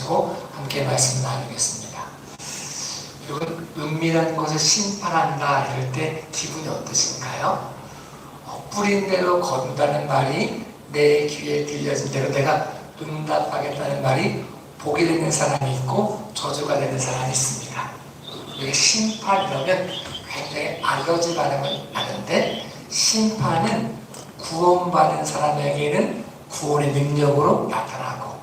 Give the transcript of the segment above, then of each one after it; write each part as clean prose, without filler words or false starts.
가지고 함께 말씀 나누겠습니다. 여러분, 은밀한 것을 심판한다 이럴 때 기분이 어떠신가요? 뿌린 대로 거둔다는 말이 내 귀에 들려진 대로 내가 응답하겠다는 말이 복이 되는 사람이 있고 저주가 되는 사람이 있습니다. 이게 심판이라면 굉장히 알러지 반응을 하는데, 심판은 구원받은 사람에게는 구원의 능력으로 나타나고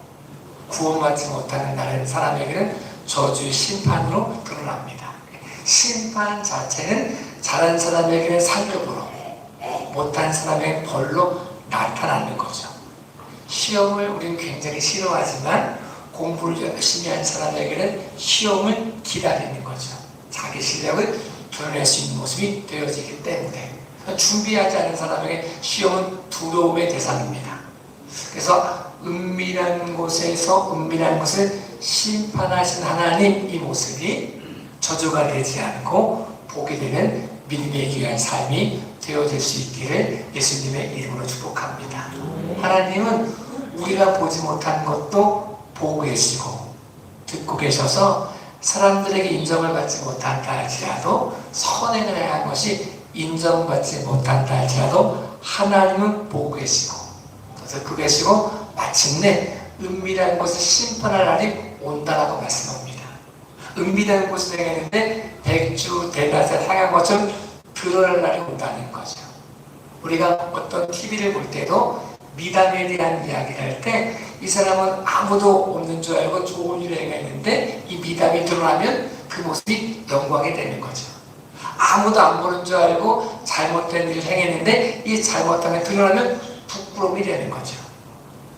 구원받지 못하는 사람에게는 저주의 심판으로 드러납니다. 심판 자체는 잘한 사람에게는 상급으로, 못한 사람에게는 벌로 나타나는 거죠. 시험을 우리는 굉장히 싫어하지만 공부를 열심히 한 사람에게는 시험을 기다리는 거죠. 자기 실력을 드러낼 수 있는 모습이 되어지기 때문에. 준비하지 않은 사람에게 시험은 두려움의 대상입니다. 그래서 은밀한 곳에서 은밀한 것을 심판하신 하나님, 이 모습이 저주가 되지 않고 복이 되는 믿음의 귀한 삶이 되어질 수 있기를 예수님의 이름으로 축복합니다. 하나님은 우리가 보지 못한 것도 보고 계시고 듣고 계셔서 사람들에게 인정을 받지 못한다 할지라도, 선행을 행한 것이 인정받지 못한다 할지라도 하나님은 보고 계시고 듣고 계시고 마침내 은밀한 것을 심판할 날이 온다라고 말씀합니다. 은밀한 곳을 행했는데 백주 대낮에 향한 것처럼 드러날 날이 온다는 거죠. 우리가 어떤 TV를 볼 때도 미담에 대한 이야기를 할 때 이 사람은 아무도 없는 줄 알고 좋은 일을 행했는데 이 미담이 드러나면 그 모습이 영광이 되는 거죠. 아무도 안 보는 줄 알고 잘못된 일을 행했는데 이 잘못함이 드러나면 부끄러움이 되는 거죠.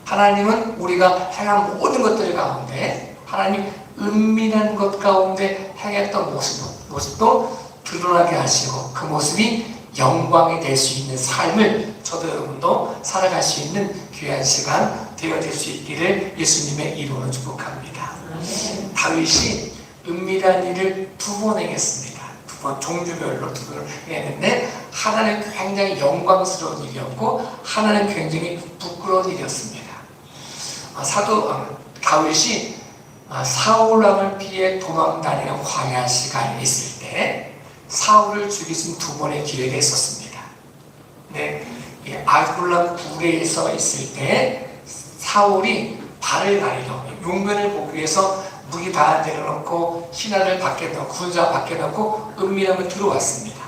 하나님은 우리가 행한 모든 것들 가운데 하나님 은밀한 것 가운데 행했던 모습도 드러나게 하시고 그 모습이 영광이 될 수 있는 삶을 저도 여러분도 살아갈 수 있는 귀한 시간 되어질 수 있기를 예수님의 이름으로 축복합니다. 다윗이 은밀한 일을 2번 행했습니다. 2번, 종류별로 2번을 했는데 하나는 굉장히 영광스러운 일이었고 하나는 굉장히 부끄러운 일이었습니다. 사도 다윗이 사울 왕을 피해 도망다니는 광야 시간이 있을 때 사울을 죽일 수 있는 2번의 기회가 있었습니다. 네, 아둘람 굴에 서 있을 때 사울이 발을 가리려 용변을 보기 위해서 무기 다 내려놓고 신하를 밖에 넣고 군사 밖에 넣고 은밀함을 들어왔습니다.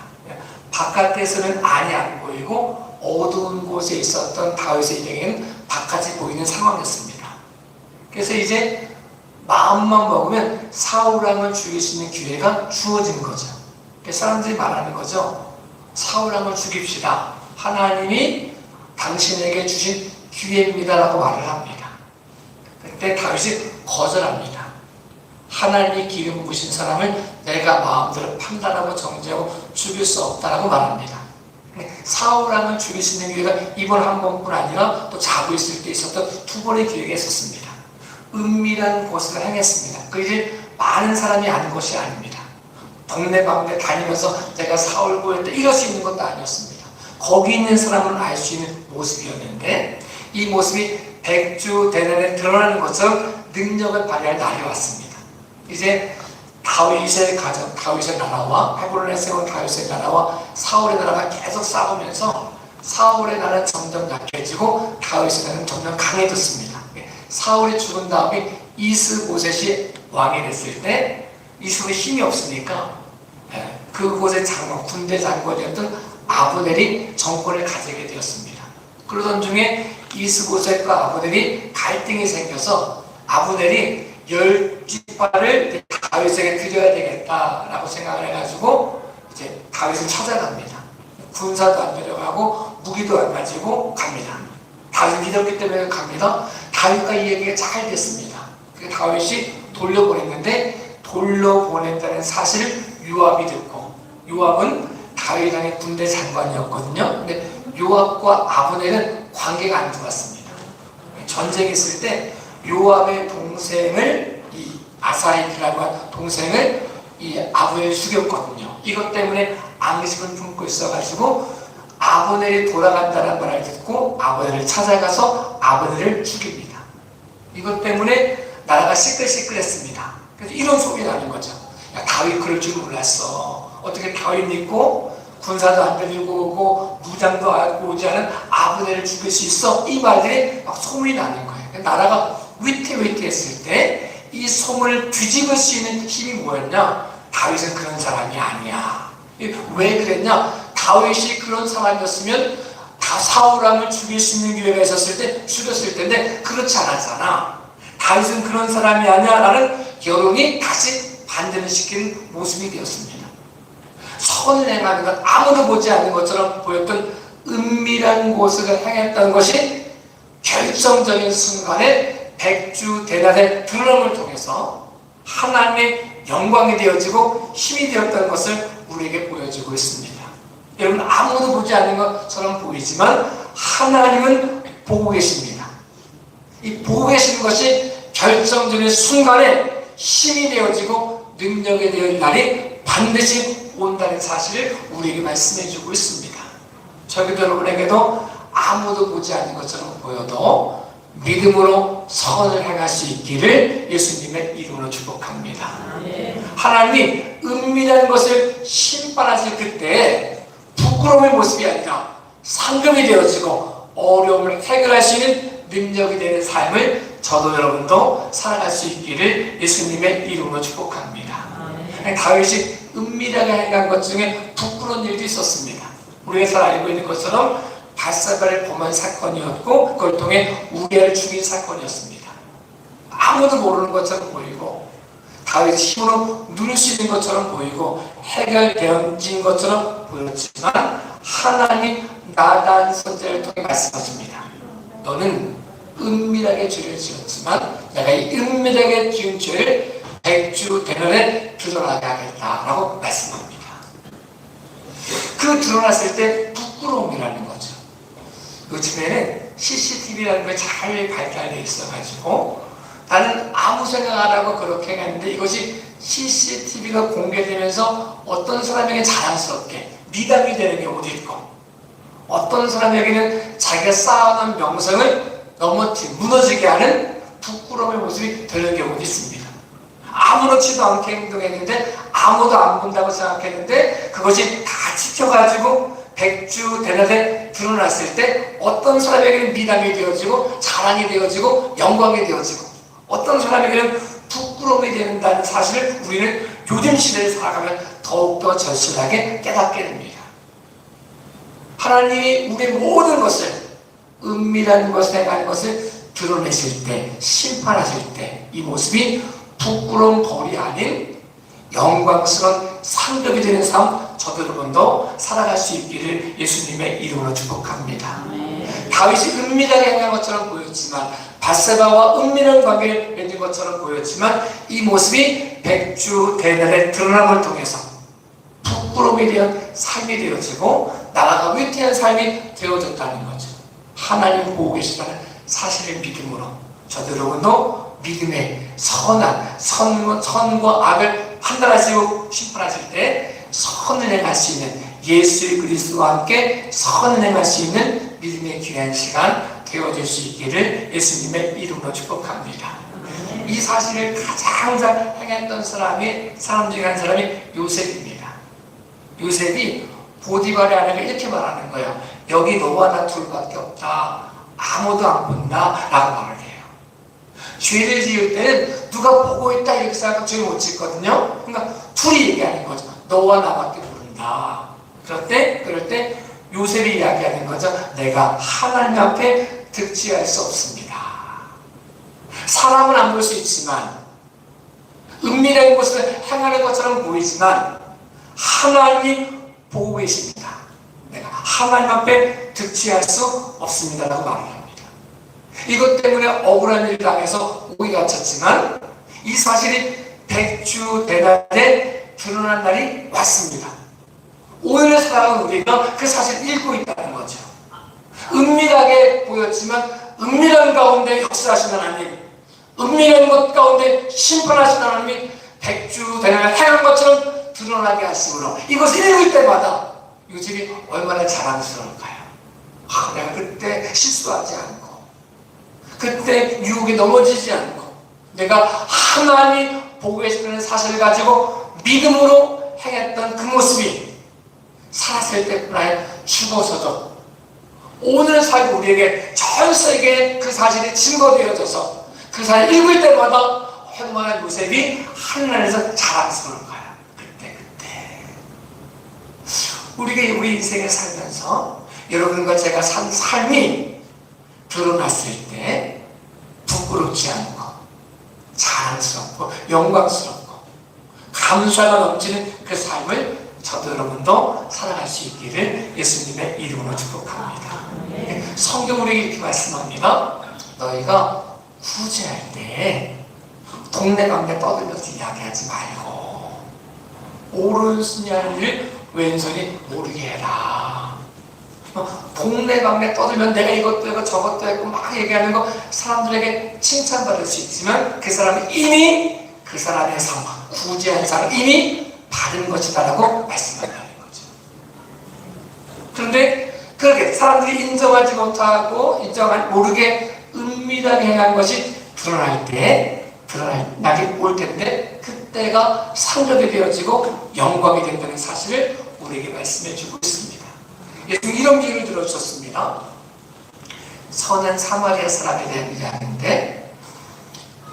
바깥에서는 안이 안 보이고 어두운 곳에 있었던 다윗에게는 바깥이 보이는 상황이었습니다. 그래서 이제 마음만 먹으면 사울 왕을 죽일 수 있는 기회가 주어진 거죠. 사람들이 말하는 거죠. 사울 왕을 죽입시다. 하나님이 당신에게 주신 기회입니다라고 말을 합니다. 그때 다윗이 거절합니다. 하나님이 기름 부으신 사람을 내가 마음대로 판단하고 정죄하고 죽일 수 없다라고 말합니다. 사울 왕을 죽일 수 있는 기회가 이번 한 번뿐 아니라 또 자고 있을 때 있었던 2번의 기회가 있었습니다. 은밀한 곳을 행했습니다. 그 일을 많은 사람이 아는 것이 아닙니다. 동네방네 다니면서 내가 사울 보였다 이럴 수 있는 것도 아니었습니다. 거기 있는 사람은 알 수 있는 모습이었는데 이 모습이 백주 대낮에 드러나는 것처럼 능력을 발휘할 날이 왔습니다. 이제 다윗의 가정, 다윗의 나라와 헤브론에 세운 다윗의 나라와 사울의 나라가 계속 싸우면서 사울의 나라는 점점 약해지고 다윗의 나라는 점점 강해졌습니다. 사울이 죽은 다음에 이스보셋이 왕이 됐을 때 이스보셋이 힘이 없으니까 그곳의 장관, 군대 장관이었던 아브넬이 정권을 가지게 되었습니다. 그러던 중에 이스보셋과 아브넬이 갈등이 생겨서 아브넬이 10지파를 다윗에게 드려야 되겠다라고 생각을 해가지고 이제 다윗을 찾아갑니다. 군사도 안 데려가고 무기도 안 가지고 갑니다. 다윗을 믿었기 때문에 갑니다. 다윗과 이 얘기가 잘 됐습니다. 그래서 다윗이 돌려보냈는데 돌려보낸다는 사실을 요압이 듣고, 요압은 다윗 왕의 군대 장관이었거든요. 근데 요압과 아브넬은 관계가 안 좋았습니다. 전쟁이 있을 때 요압의 동생을 이 아사힐이라고 하는 동생을 이 아브넬이 죽였거든요. 이것 때문에 앙심을 품고 있어가지고 아브넬이 돌아간다는 말을 듣고 아브넬을 찾아가서 아브넬을 죽입니다. 이것 때문에 나라가 시끌시끌했습니다. 그래서 이런 소리 나는 거죠. 야, 다윗 그럴 줄 몰랐어. 어떻게 다윗 믿고 군사도 안 데리고 오고 무장도 알고 오지 않은 아브넬을 죽일 수 있어? 이 말들이 막 소문이 나는 거예요. 나라가 위태위태했을 때 이 소문을 뒤집을 수 있는 힘이 뭐였냐? 다윗은 그런 사람이 아니야. 왜 그랬냐? 다윗이 그런 사람이었으면 다 사울왕을 죽일 수 있는 기회가 있었을 때 죽였을 텐데 그렇지 않았잖아. 다윗은 그런 사람이 아니야라는 여론이 다시 반전을 시키는 모습이 되었습니다. 선을 행하는 것, 아무도 보지 않는 것처럼 보였던 은밀한 곳을 행했던 것이 결정적인 순간에 백주 대낮의 드러남을 통해서 하나님의 영광이 되어지고 힘이 되었다는 것을 우리에게 보여주고 있습니다. 여러분, 아무도 보지 않는 것처럼 보이지만 하나님은 보고 계십니다. 이 보고 계시는 것이 결정적인 순간에 힘이 되어지고 능력이 되어질 날이 반드시 온다는 사실을 우리에게 말씀해 주고 있습니다. 저희도 여러분에게도 아무도 보지 않는 것처럼 보여도 믿음으로 선을 행할 수 있기를 예수님의 이름으로 축복합니다. 하나님이 은밀한 것을 심판하실 그때 부끄러움의 모습이 아니라 상급이 되어지고 어려움을 해결할 수 있는 능력이 되는 삶을 저도 여러분도 살아갈 수 있기를 예수님의 이름으로 축복합니다. 다윗이 은밀하게 행한 것 중에 부끄러운 일도 있었습니다. 우리가 잘 알고 있는 것처럼 바세바를 범한 사건이었고 그걸 통해 우리아를 죽인 사건이었습니다. 아무도 모르는 것처럼 보이고 다윗의 힘으로 누릴 수 있는 것처럼 보이고 해결되어진 것처럼 보였지만 하나님 나단 선지자를 통해 말씀하십니다. 너는 은밀하게 죄를 지었지만 내가 이 은밀하게 지은 죄를 백주 대낮에 드러나게 하겠다라고 말씀합니다. 그 드러났을 때 부끄러움이라는 거죠. 요즘에는 CCTV라는 게 잘 발달되어 있어가지고 나는 아무 생각 안 하고 그렇게 했는데 이것이 CCTV가 공개되면서 어떤 사람에게 자랑스럽게 미담이 되는 경우도 있고 어떤 사람에게는 자기가 쌓아놓은 명성을 무너지게 하는 부끄러움의 모습이 되는 경우도 있습니다. 아무렇지도 않게 행동했는데 아무도 안 본다고 생각했는데 그것이 다 지켜가지고 백주 대낮에 드러났을 때 어떤 사람에게는 미담이 되어지고 자랑이 되어지고 영광이 되어지고 어떤 사람에게는 부끄러움이 된다는 사실을 우리는 요즘 시대를 살아가면 더욱더 절실하게 깨닫게 됩니다. 하나님이 우리의 모든 것을 은밀한 것을 행하는 것을 드러내실 때 심판하실 때 이 모습이 부끄러운 벌이 아닌 영광스러운 상급이 되는 삶 저도 여러분도 살아갈 수 있기를 예수님의 이름으로 축복합니다. 다윗이 은밀하게 행한 것처럼 보였지만 바세바와 은밀한 관계를 맺은 것처럼 보였지만 이 모습이 백주 대낮의 드러남을 통해서 부끄러움이 되어 삶이 되어지고 나라가 위태한 삶이 되어졌다는 거죠. 하나님 보고 계시다는 사실을 믿음으로 저도 여러분도 믿음의 선한 선과 악을 판단하시고 심판하실 때 선을 행할 수 있는 예수 그리스도와 함께 선을 행할 수 있는 믿음의 귀한 시간 되어질 수 있기를 예수님의 이름으로 축복합니다. 이 사실을 가장 잘 행했던 사람 중에 한 사람이 요셉입니다. 요셉이 보디발의 아내가 이렇게 말하는 거예요. 여기 너와 나 둘밖에 없다. 아무도 안 본다 라고 말을 해요. 죄를 지을 때는 누가 보고 있다 이렇게 생각하면 죄를 못 짓거든요. 그러니까 둘이 얘기하는 거죠. 너와 나밖에 모른다. 그럴 때 요셉이 이야기하는 거죠. 내가 하나님 앞에 득지할 수 없습니다. 사람은 안 볼 수 있지만 은밀한 곳을 행하는 것처럼 보이지만 하나님 보고 계십니다. 내가 하나님 앞에 득지할 수 없습니다 라고 말을 합니다. 이것 때문에 억울한 일을 당해서 오이 갇혔지만 이 사실이 백주 대낮에 드러난 날이 왔습니다. 오늘을 살아가는 우리가 그 사실을 읽고 있다는 거죠. 은밀하게 보였지만 은밀한 가운데 역사하신 하나님, 은밀한 것 가운데 심판하신 하나님이 백주 대낮에 행한 것처럼 드러나게 하심으로 이것을 읽을 때마다 요즘이 얼마나 자랑스러울까요? 내가 그때 실수하지 않고 그때 유혹에 넘어지지 않고 내가 하나님 보고 계시다는 사실을 가지고 믿음으로 행했던 그 모습이 살았을 때뿐 아니라 죽어서도 오늘 살고 우리에게 전 세계에 그 사실이 증거되어져서 그 사실 읽을 때마다 얼마나 요셉이 하늘나라에서 자랑스러운 거야. 그때 우리가 우리 인생에 살면서 여러분과 제가 산 삶이 드러났을 때 부끄럽지 않고 자랑스럽고 영광스럽고 감사가 넘치는 그 삶을 저도 여러분도 살아갈 수 있기를 예수님의 이름으로 축복합니다. 성경 우리에게 이렇게 말씀합니다. 너희가 구제할 때 동네방네 떠들면서 이야기하지 말고 오른손이 하는 일을 왼손이 모르게 해라. 동네방네 떠들면 내가 이것도 했고 저것도 했고 막 얘기하는 거 사람들에게 칭찬받을 수 있지만 그 사람은 이미 그 사람의 삶, 구제한 사람 이미 받은 것이다라고 말씀한다는 거죠. 그런데 그렇게 사람들이 인정하지 못하고 모르게 은밀하게 행한 것이 드러나게 올 텐데 그때가 상급이 되어지고 영광이 된다는 사실을 우리에게 말씀해 주고 있습니다. 예수님 이런 비유를 들어주셨습니다. 선한 사마리아 사람에 대한 이야기인데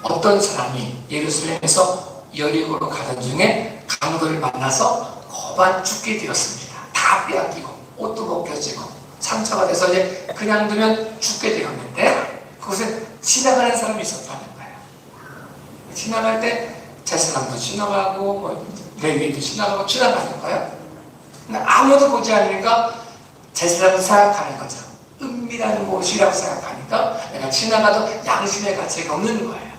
어떤 사람이 예루살렘에서 여리고로 가던 중에 강도를 만나서 거반 죽게 되었습니다. 다 빼앗기고 옷도 벗겨지고 상처가 돼서 이제 그냥 두면 죽게 되었는데 그곳에 지나가는 사람이 있었다는 거예요. 지나갈 때 제사장도 지나가고 레위인도 지나가는 거예요. 근데 아무도 보지 않으니까 제사장은 생각하는 거죠. 은밀한 곳이라고 생각하니까 내가 지나가도 양심의 가치가 없는 거예요.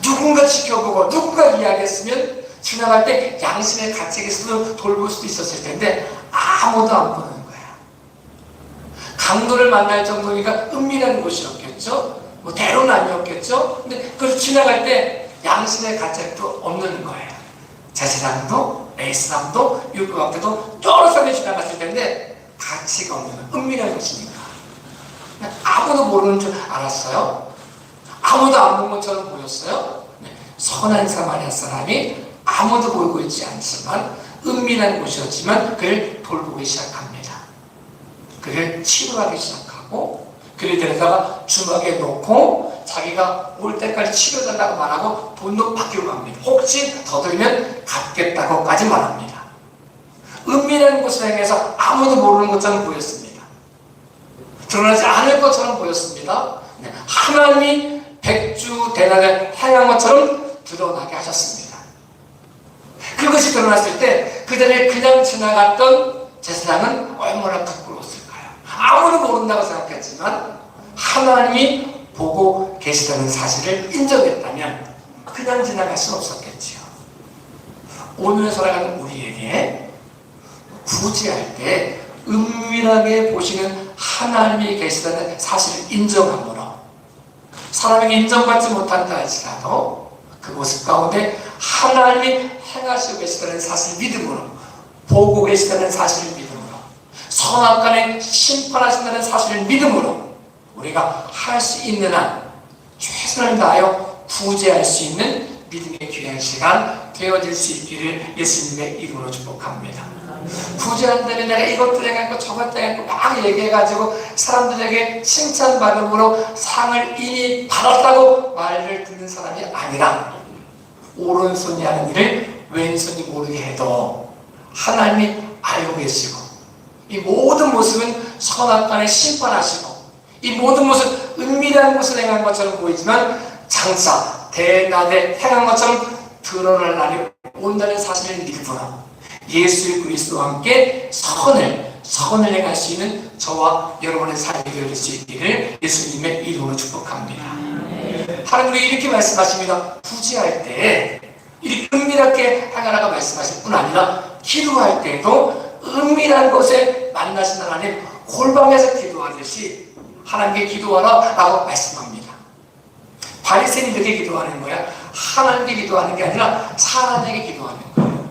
누군가 지켜보고 누군가 이야기했으면 지나갈 때 양심의 가치가 있어도 돌볼 수도 있었을 텐데 아무도 안 보는 거야. 강도를 만날 정도니까 은밀한 곳이었겠죠. 대로는 아니었겠죠. 근데 그걸 지나갈 때 양심의 가치가 없는 거예요. 제사장도 레이사람도 율법학교도 여러 사람이 지나갔을 텐데 가치가 없는 은밀한 곳이니까 아무도 모르는 줄 알았어요. 아무도 안 본 것처럼 보였어요. 선한 사마리아 사람이 아무도 보이고 있지 않지만 은밀한 곳이었지만 그를 돌보기 시작합니다. 그를 치료하기 시작하고 그를 데려다가 주막에 놓고 자기가 올 때까지 치료달라고 말하고 돈도 받기로 합니다. 혹시 더 들면 갚겠다고까지 말합니다. 은밀한 곳을 향해서 아무도 모르는 것처럼 보였습니다. 드러나지 않을 것처럼 보였습니다. 하나님이 백주 대낮을 향한 것처럼 드러나게 하셨습니다. 그것이 드러났을 때 그 전에 그냥 지나갔던 제사장은 얼마나 부끄러웠을까요? 아무도 모른다고 생각했지만 하나님이 보고 계시다는 사실을 인정했다면 그냥 지나갈 수는 없었겠지요. 오늘 살아가는 우리에게 구제할 때 은밀하게 보시는 하나님이 계시다는 사실을 인정함으로 사람에게 인정받지 못한다 할지라도 그 모습 가운데 하나님이 행하시고 계시다는 사실을 믿음으로 보고 계시다는 사실을 믿음으로 선악간에 심판하신다는 사실을 믿음으로 우리가 할 수 있는 한 최선을 다하여 구제할 수 있는 믿음의 귀한 시간 되어질 수 있기를 예수님의 이름으로 축복합니다. 구제한다면 내가 이것도 행했고 저것도 행했고 막 얘기해가지고 사람들에게 칭찬받음으로 상을 이미 받았다고 말을 듣는 사람이 아니라 오른손이 하는 일을 왼손이 모르게 해도 하나님이 알고 계시고 이 모든 모습은 선악간에 심판하시고 이 모든 모습 은밀한 것을 행한 것처럼 보이지만 장차 대낮에 행한 것처럼 드러날 날이 온다는 사실을 믿으므로 예수 그리스도와 함께 선을 행할 수 있는 저와 여러분의 삶이 되어질 수 있기를 예수님의 이름으로 축복합니다. 하나님 우리 이렇게 말씀하십니다. 구제할 때 이렇게 은밀하게 행하라고 말씀하실 뿐 아니라 기도할 때도 은밀한 곳에 만나신 하나님 골방에서 기도하듯이 하나님께 기도하라 라고 말씀합니다. 바리새인들에게 기도하는 거야. 하나님께 기도하는 게 아니라 사람에게 기도하는 거예요.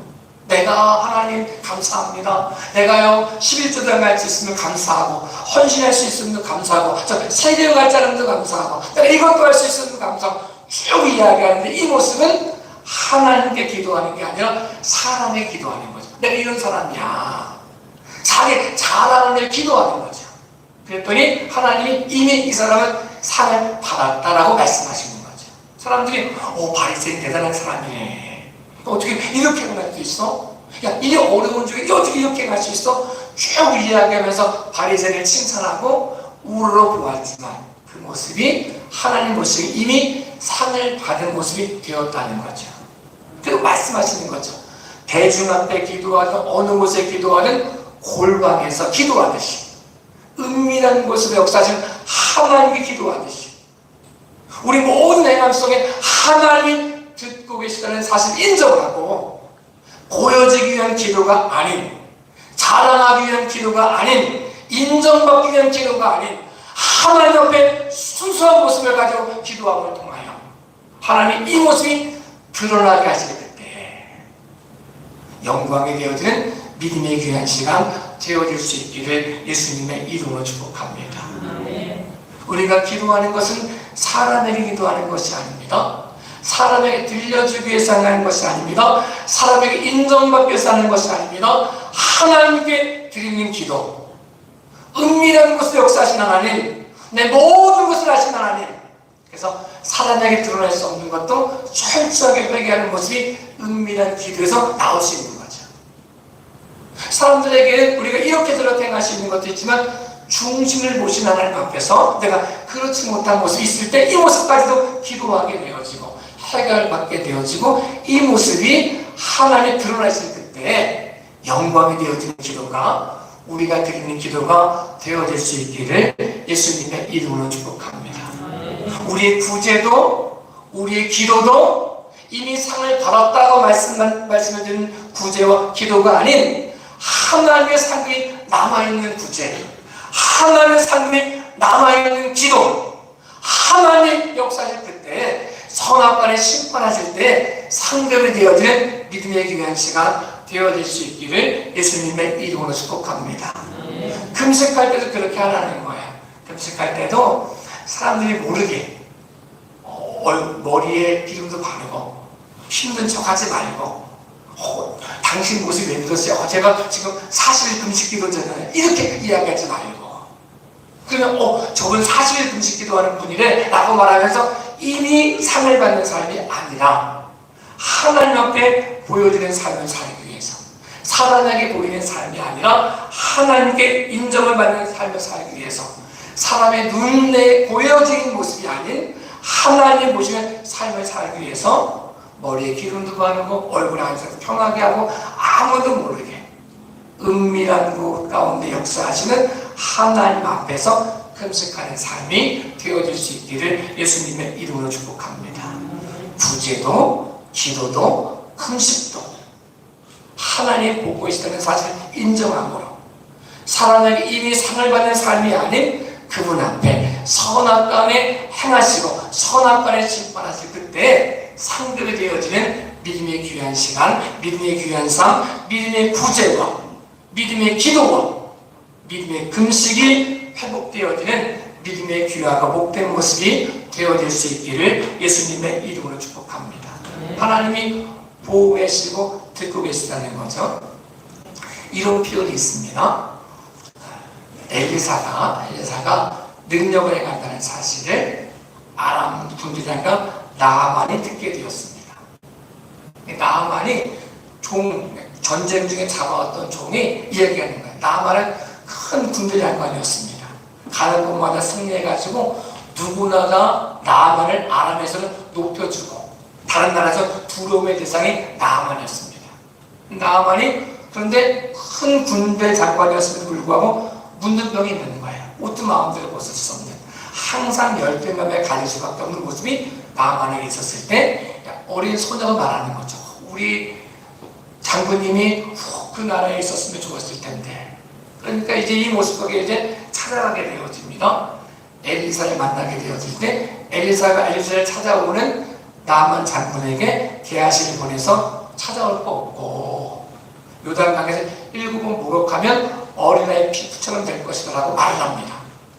내가 하나님 감사합니다. 내가요 11조당 갈 수 있으면 감사하고 헌신할 수 있으면 감사하고 저 세계에 갈 자람도 감사하고 내가 이것도 할 수 있으면 감사하고 쭉 이야기하는데 이 모습은 하나님께 기도하는 게 아니라 사람에게 기도하는 거죠. 내가 이런 사람이야. 자기 잘하는 일 기도하는 거죠. 그랬더니 하나님이 이미 이 사람은 상을 받았다라고 말씀하시는 거죠. 사람들이 바리새인 대단한 사람이네. 어떻게 이렇게 할 수 있어? 야, 이 어려운 중에 어떻게 이렇게 할 수 있어? 쭉 이야기하면서 바리새인을 칭찬하고 우러러 보았지만 그 모습이 하나님 모습이 이미 상을 받은 모습이 되었다는 거죠. 그리고 말씀하시는 거죠. 대중 앞에 기도하든 어느 곳에 기도하든 골방에서 기도하듯이 은밀한 곳에서 역사하시는 하나님께 기도하듯이 우리 모든 행함 속에 하나님이 듣고 계시다는 사실을 인정하고 보여지기 위한 기도가 아닌, 자랑하기 위한 기도가 아닌, 인정받기 위한 기도가 아닌 하나님 앞에 순수한 모습을 가지고 기도함을 통하여 하나님 이 모습이 드러나게 하실 그때 영광이 되어지는 믿음의 귀한 시간 되어질 수 있기를 예수님의 이름으로 축복합니다. 우리가 기도하는 것은 사람에게 기도하는 것이 아닙니다. 사람에게 들려주기 위해서 하는 것이 아닙니다. 사람에게 인정받기 위해서 하는 것이 아닙니다. 하나님께 드리는 기도, 은밀한 곳에 역사하신 하나님, 내 모든 것을 하신 하나님. 그래서 사람에게 드러낼 수 없는 것도 철저하게 회개하는 모습이 은밀한 기도에서 나올 수 있는 거죠. 사람들에게는 우리가 이렇게 저렇게 행할 수 있는 것도 있지만 중심을 보신 하나님 앞에서 내가 그렇지 못한 모습이 있을 때 이 모습까지도 기도하게 되어지고 해결받게 되어지고 이 모습이 하나님이 드러나실 그때 영광이 되어지는 기도가 우리가 드리는 기도가 되어질 수 있기를 예수님의 이름으로 축복합니다. 우리의 구제도 우리의 기도도 이미 상을 받았다고 말씀을 드린 구제와 기도가 아닌 하나님의 상급이 남아있는 구제, 하나님의 상급이 남아있는 기도, 하나님 역사하실 그때 선악간에 심판하실 때 상급이 되어지는 믿음의 귀한 시간 되어질 수 있기를 예수님의 이름으로 축복합니다. 금식할 때도 그렇게 하라는 거예요. 금식할 때도 사람들이 모르게 머리에 기름도 바르고 힘든 척 하지 말고 당신 모습이 왜 그러세요? 제가 지금 사실 금식기도잖아요. 이렇게 이야기하지 말고 그러면 저분 사실 금식기도하는 분이래 라고 말하면서 이미 상을 받는 사람이 아니라 하나님 앞에 보여드리는 삶을 살기 위해서 사람에게 보이는 삶이 아니라 하나님께 인정을 받는 삶을 살기 위해서 사람의 눈에 보여지는 모습이 아닌 하나님 보시는 삶을 살기 위해서 머리에 기름도 바르고 얼굴에 앉아서 편하게 하고 아무도 모르게 은밀한 곳 가운데 역사하시는 하나님 앞에서 금식하는 삶이 되어질 수 있기를 예수님의 이름으로 축복합니다. 구제도 기도도 금식도 하나님 보고 계시다는 사실을 인정함으로 사람에게 이미 상을 받는 삶이 아닌 그분 앞에 선악간에 행하시고 선악간에 심판하실 그때 상급이 되어지는 믿음의 귀한 시간, 믿음의 귀한 삶, 믿음의 구제와 믿음의 기도와 믿음의 금식이 회복되어지는 믿음의 귀하고 복된 모습이 되어질 수 있기를 예수님의 이름으로 축복합니다. 하나님이 보호하시고 듣고 계시다는 거죠. 이런 표현이 있습니다. 엘리사가 능력을 행한다는 사실을 아람 군대장과 나아만이 듣게 되었습니다. 나아만이 전쟁 중에 잡아왔던 종이 이야기하는 거예요. 나아만은 큰 군대 장관이었습니다. 가는 곳마다 승리해가지고 누구나가 나아만을 아람에서는 높여주고 다른 나라에서 두려움의 대상이 나아만이었습니다. 나아만이 그런데 큰 군대 장관이었음에도 불구하고 묻는 병이 있는 거예요. 옷도 마음대로 벗을 수 없는 항상 열등감에 가릴 수밖에 없는 모습이 나아만에게 있었을 때 어린 소녀가 말하는 거죠. 우리 장군님이 그 나라에 있었으면 좋았을 텐데. 그러니까 이제 이 모습 속에 이제 찾아가게 되어집니다. 엘리사를 만나게 되어질 때 엘리사가 엘리사를 찾아오는 나아만 장군에게 게하시를 보내서 찾아올 거 없고 요단강에서 7번 목욕하면 어린아이 피부처럼 될 것이다 라고 말을 합니다.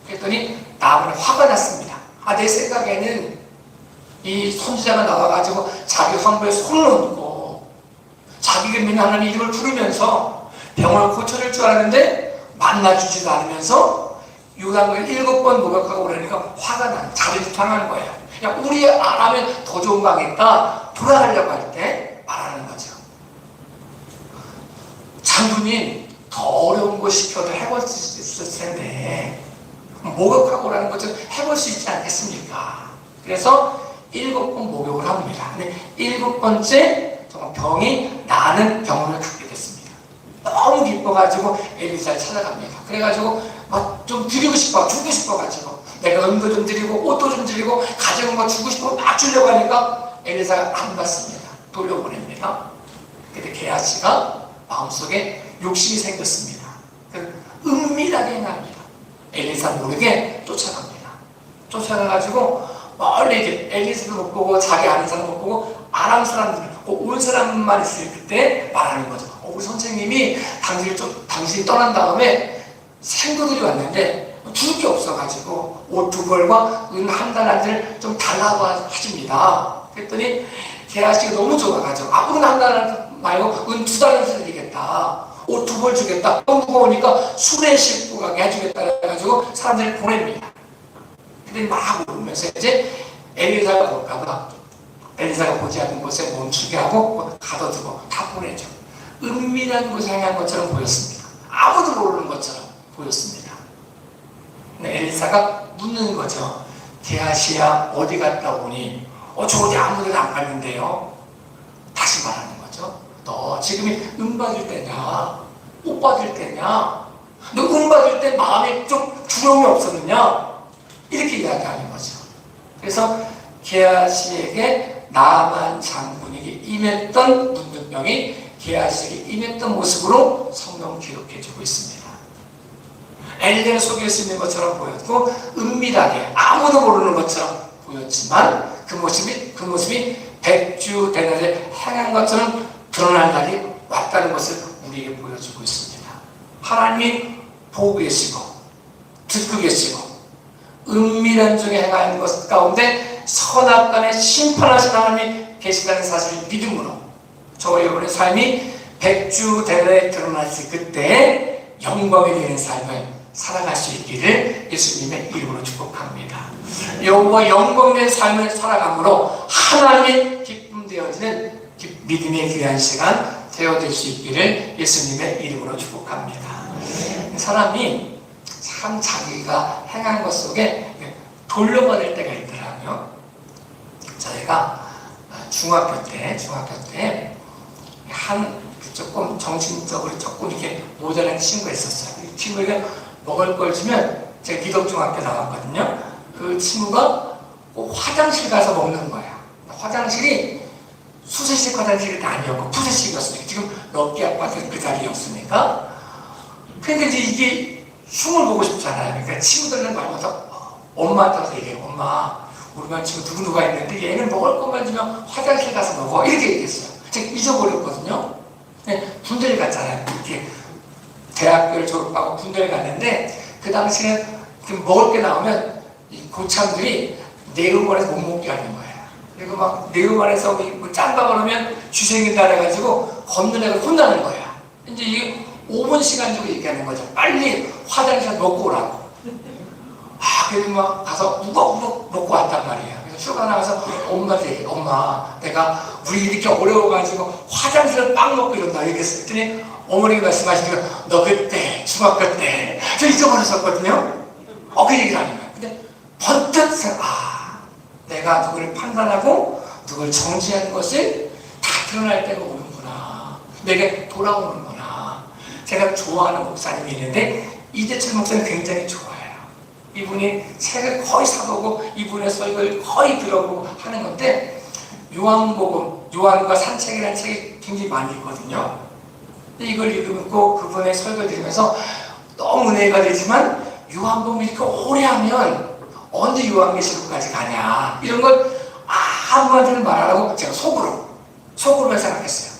그랬더니 나아만은 화가 났습니다. 내 생각에는 이 선지자가 나와가지고 자기 환부에 손을 얹고 자기가 믿는 하나님 이름을 부르면서 병을 고쳐줄 줄 알았는데 만나주지도 않으면서 요단을 7번 목욕하고 그러니까 화가 나, 자리를 당하는 거예요. 야, 우리 안 하면 더 좋은 거 하겠다. 돌아가려고 할 때 말하는 거죠. 장군님, 더 어려운 거 시켜도 해볼 수 있을 텐데 목욕하고 라는 것 좀 해볼 수 있지 않겠습니까? 그래서 7번 목욕을 합니다. 근데 7번째 정말 병이 나는 병원을 갖게 됐습니다. 너무 기뻐가지고 엘리사를 찾아갑니다. 그래가지고 막 좀 드리고 싶어, 주고 싶어가지고 내가 음도 좀 드리고 옷도 좀 드리고 가져온 거 주고 싶어 막 주려고 하니까 엘리사가 안 받습니다. 돌려보냅니다. 근데 게하시가 마음속에 욕심이 생겼습니다. 은밀하게 행합니다. 엘리사 모르게 쫓아갑니다. 쫓아가가지고 멀리 이제 엘리사도 못 보고 자기 아는 사람 못 보고 아람 사람들 온 사람만 있을 그때 말하는 거죠. 우리 선생님이 당신이 떠난 다음에 생도들이 왔는데 줄 게 없어가지고 옷 2벌과 은 1달란트를 좀 달라고 하십니다. 그랬더니 게하시가 너무 좋아가지고 은 1달란트 말고 은 2달란트 드리겠다. 옷 2벌 주겠다. 너무 무거우니까 술에 싣고 가게 해주겠다 해가지고 사람들이 보냅니다. 근데 막 오르면서 이제 엘리사가 볼까봐 엘리사가 보지 않는 곳에 멈추게 하고 가둬두고 다 보내죠. 은밀한 곳에 향한 것처럼 보였습니다. 아무도 모르는 것처럼 보였습니다. 근데 엘리사가 묻는 거죠. 게하시야 어디 갔다 오니? 저 어디 아무 데도 안 갔는데요. 다시 말하는 거죠. 너 지금이 은 받을 때냐? 옷 받을 때냐? 너 은 받을 때 마음에 좀 두려움이 없었느냐? 이렇게 이야기하는 거죠. 그래서 게하시에게 나만 장군에게 임했던 문둥병이 게하시에게 임했던 모습으로 성경 기록해주고 있습니다. 엘리는 속일 수 있는 것처럼 보였고 은밀하게 아무도 모르는 것처럼 보였지만 그 모습이 백주 대낮에 행한 것처럼 드러날 날이 왔다는 것을 우리에게 보여주고 있습니다. 하나님이 보고 계시고 듣고 계시고 은밀한 중에 행하는 것 가운데 선악간에 심판하신 하나님이 계시다는 사실을 믿음으로 저와 여러분의 삶이 백주 대낮에 드러났을 그때 영광이 되는 삶을 살아갈 수 있기를 예수님의 이름으로 축복합니다. 여호와 영광된 삶을 살아감으로 하나님의 기쁨 되어지는 믿음의 귀한 시간 되어질 수 있기를 예수님의 이름으로 축복합니다. 사람이 참 자기가 행한 것 속에 돌려받을 때가 있더라고요. 저희가 중학교 때 한 조금 정신적으로 조금 이렇게 모자란 친구가 있었어요. 이 친구에게 먹을 걸 주면 제가 기독중학교 나왔거든요. 그 친구가 화장실 가서 먹는 거야. 화장실이 수세식 화장실이 아니었고 푸세식이었으니까 지금 몇 개 아파트 그 자리였으니까. 근데 이제 이게 흉을 보고 싶잖아요. 그러니까 친구들은 말마다 엄마한테 가서 얘기해요. 엄마, 우리 반 친구 누구누가 있는데 얘는 먹을 것만 주면 화장실 가서 먹어. 이렇게 얘기했어요. 제가 잊어버렸거든요. 군대를 갔잖아요. 이렇게 대학교를 졸업하고 군대를 갔는데 그 당시에 먹을 게 나오면 이 고참들이 내음원에서 못 먹게 하는 거예요. 그리고 막 내음원에서 뭐 짠다 그러면 주생이다 해가지고 걷는 애가 혼나는 거야. 이제 이게 5분 시간 주고 얘기하는 거죠. 빨리 화장실 먹고 오라고. 그래도 막 가서 우걱우걱 먹고 왔단 말이에요. 그래서 휴가 나가서 엄마한테 얘기해. 엄마, 내가 우리 이렇게 어려워가지고 화장실을 빵 먹고 이런다 얘기했더니 어머니가 말씀하시는 너 그때 중학교 때 저 잊어버렸었거든요. 그 얘기를 하는 거예요. 근데 번뜩 내가 누구를 판단하고 누구를 정지하는 것을 다 드러날 때가 오는구나. 내게 돌아오는구나. 제가 좋아하는 목사님이 있는데 이재철 목사님 굉장히 좋아요. 이분이 책을 거의 사보고 이분의 설교를 거의 들어보고 하는 건데 요한복음, 요한과 산책이라는 책이 굉장히 많이 있거든요. 이걸 읽고 그분의 설교를 들으면서 너무 은혜가 되지만 요한복음 이렇게 오래 하면 언제 요한계시록까지 가냐 이런 걸 아무한테는 말 안 하고 제가 속으로만 생각했어요.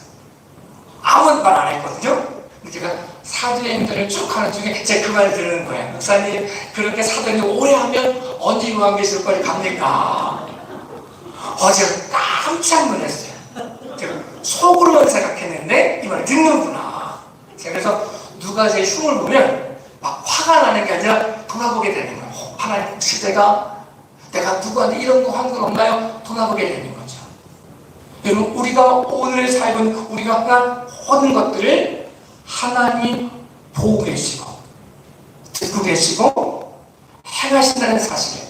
아무 말 안 했거든요. 제가 사도의 행전을 쭉 하는 중에 제가 그 말을 들은 거예요. 목사님, 그렇게 사도행전 오래 하면 언제 요한계시록까지 갑니까? 어제 깜짝 놀랐어요. 제가 속으로만 생각했는데 이 말을 듣는구나. 그래서 누가 제 흉을 보면 막 화가 나는 게 아니라 돌아보게 되는 거예요. 하나님 혹시 내가 누구한테 이런 거 한 건 없나요? 돌아보게 되는 거죠. 여러분, 우리가 오늘 살고 우리가 한 모든 것들을 하나님 보고 계시고 듣고 계시고 행하신다는 사실을,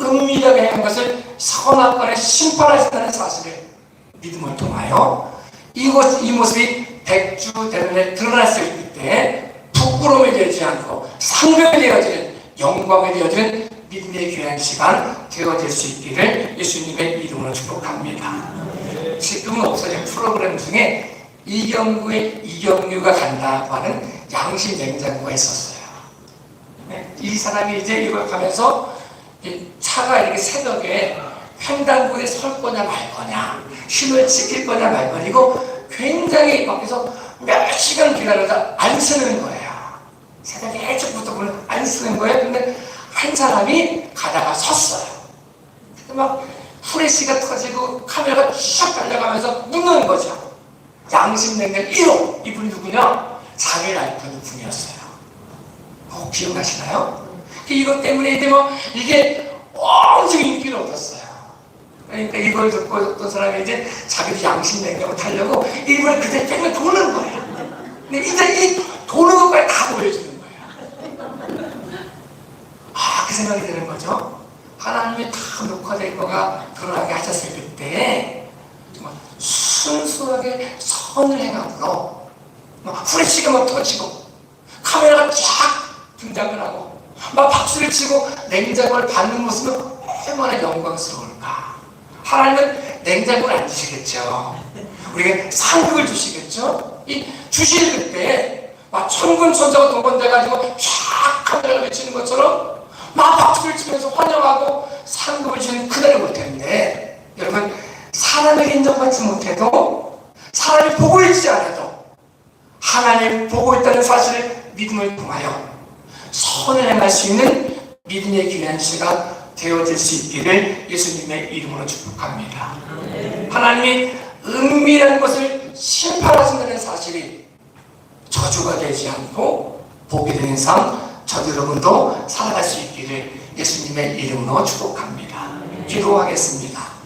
은밀하게 행한 것을 선악간에 심판하신다는 사실을 믿음을 통하여 이 모습이 백주대전에 드러났을 때 부끄러움이 되지 않고 상급이 되어지는, 영광이 되어지는 믿음의 귀한 시간 되어질 수 있기를 예수님의 이름으로 축복합니다. 지금은 없어진 프로그램 중에 이경유가 간다고 하는 양심 냉장고가 있었어요. 이 사람이 이제 이걸 가면서 차가 이렇게 새벽에 횡단보도에 설 거냐 말 거냐, 신호를 지킬 거냐 말 거냐, 이거 굉장히 밖에서 몇 시간 기다려다 안 쓰는 거예요. 새벽에 일찍부터 보면 안 쓰는 거예요. 근데 한 사람이 가다가 섰어요. 막 후레쉬가 터지고 카메라가 쭉 달려가면서 묻는 거죠. 양심냉면 1호, 이분이 누구냐? 자기 라이프 분이었어요. 기억나시나요? 이것 때문에 이게 엄청 인기를 얻었어요. 그러니까 이걸 듣고 어떤 사람이 이제 자기도 양심냉면을 타려고 일부러 그때 뺑뺑 도는 거예요. 근데 이제 이 도는 것까지 다 보여주는 거예요. 그 생각이 드는 거죠. 하나님이 다 녹화된 거가 드러나게 하셨을 그때 정말 순수하게 선을 행함으로 후레쉬가 막 터지고 카메라가 쫙 등장을 하고 막 박수를 치고 냉장고를 받는 모습은 얼마나 영광스러울까. 하나님은 냉장고를 안 주시겠죠. 우리에게 상급을 주시겠죠. 이 주실 그때 막 천군천사가 동원돼가지고 쫙 카메라를 비치는 것처럼 막 박수를 치면서 환영하고 상급을 주는 그날이 올 텐데, 여러분, 사람에게 인정받지 못해도, 사람이 보고 있지 않아도 하나님 보고 있다는 사실을 믿음을 통하여 선을 행할 수 있는 믿음의 귀한 시간 되어질 수 있기를 예수님의 이름으로 축복합니다. 하나님이 은밀한 것을 심판하신다는 사실이 저주가 되지 않고 복이 되는 삶, 저도 여러분도 살아갈 수 있기를 예수님의 이름으로 축복합니다. 기도하겠습니다.